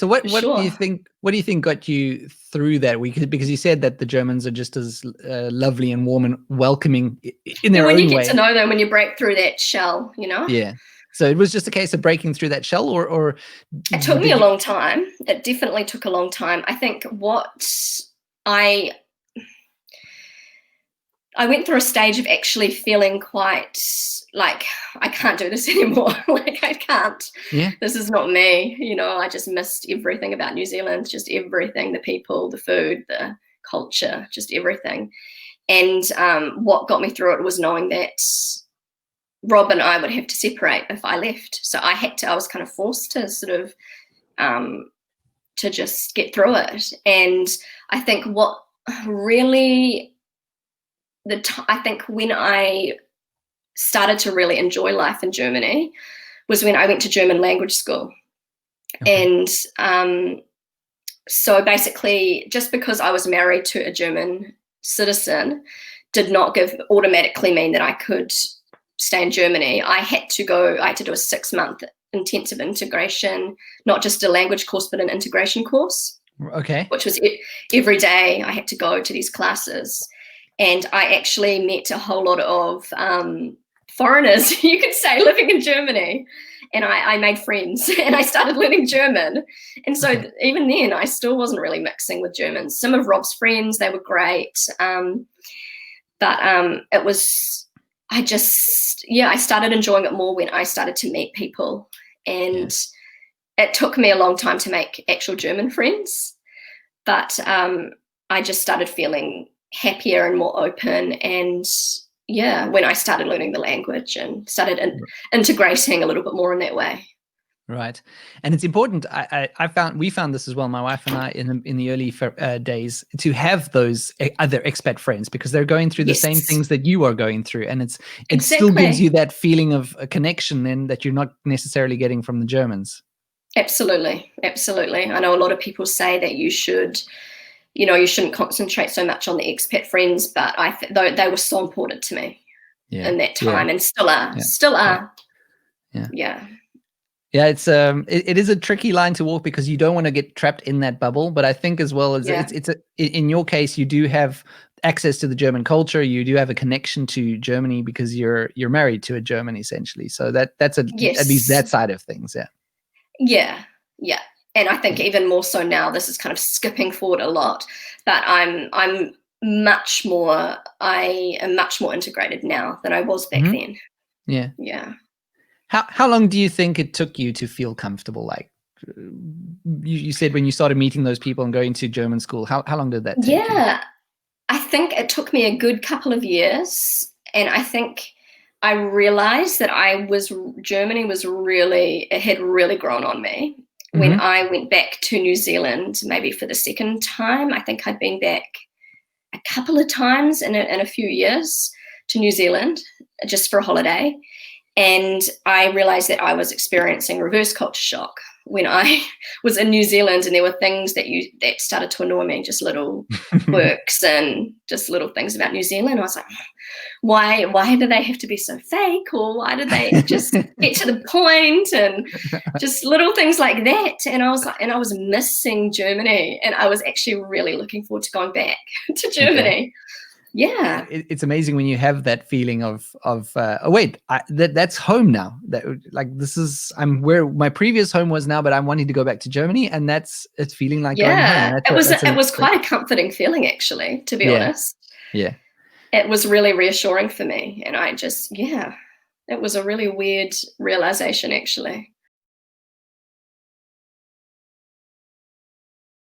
So for what do you sure. think? What do you think got you through that week? Because you said that the Germans are just as lovely and warm and welcoming in Yeah, their when you own get to way. know them, when you break through that shell, you know. Yeah. So it was just a case of breaking through that shell, or It took me did a you? long time. It definitely took a long time. I think I I went through a stage of actually feeling quite like I can't do this anymore. Like I can't. Yeah. This is not me. You know, I just missed everything about New Zealand, just everything, the people, the food, the culture, just everything. And what got me through it was knowing that Rob and I would have to separate if I left. So I was kind of forced to sort of to just get through it. And I think what really I think when I started to really enjoy life in Germany was when I went to German language school. Okay. And so basically, just because I was married to a German citizen did not automatically mean that I could stay in Germany. I had to do a 6-month intensive integration, not just a language course, but an integration course, Okay. which was every day I had to go to these classes. And I actually met a whole lot of foreigners, you could say, living in Germany. And I made friends and I started learning German. And so Okay. even then, I still wasn't really mixing with Germans. Some of Rob's friends, they were great. But it was, I started enjoying it more when I started to meet people. And it took me a long time to make actual German friends. But I just started feeling happier and more open. And when I started learning the language and started integrating a little bit more in that way. Right. And it's important. We found this as well, my wife and I, in the early days, to have those other expat friends, because they're going through the same things that you are going through. And it still gives you that feeling of a connection then that you're not necessarily getting from the Germans. Absolutely. Absolutely. I know a lot of people say that you shouldn't concentrate so much on the expat friends, but they were so important to me in that time and still are. Yeah, it is a tricky line to walk because you don't want to get trapped in that bubble. But I think as well as in your case, you do have access to the German culture. You do have a connection to Germany because you're married to a German essentially. So that's at least that side of things. Yeah. And I think even more so now, this is kind of skipping forward a lot, but I am much more integrated now than I was back then. Yeah. How long do you think it took you to feel comfortable? Like you said, when you started meeting those people and going to German school, how long did that take you? I think it took me a good couple of years, and I think I realized that Germany had really grown on me. When I went back to New Zealand, maybe for the second time. I think I'd been back a couple of times in a few years to New Zealand just for a holiday. And I realized that I was experiencing reverse culture shock when I was in New Zealand, and there were things that started to annoy me, just little quirks and just little things about New Zealand. I was like, why do they have to be so fake? Or why did they just get to the point? And just little things like that. And I was missing Germany, and I was actually really looking forward to going back to Germany. Okay. Yeah, it's amazing when you have that feeling of oh wait, that's home now. That this is where my previous home was now, but I'm wanting to go back to Germany, and it's feeling like going home. It was quite a comforting feeling, actually, to be honest. Yeah, it was really reassuring for me, and it was a really weird realization, actually.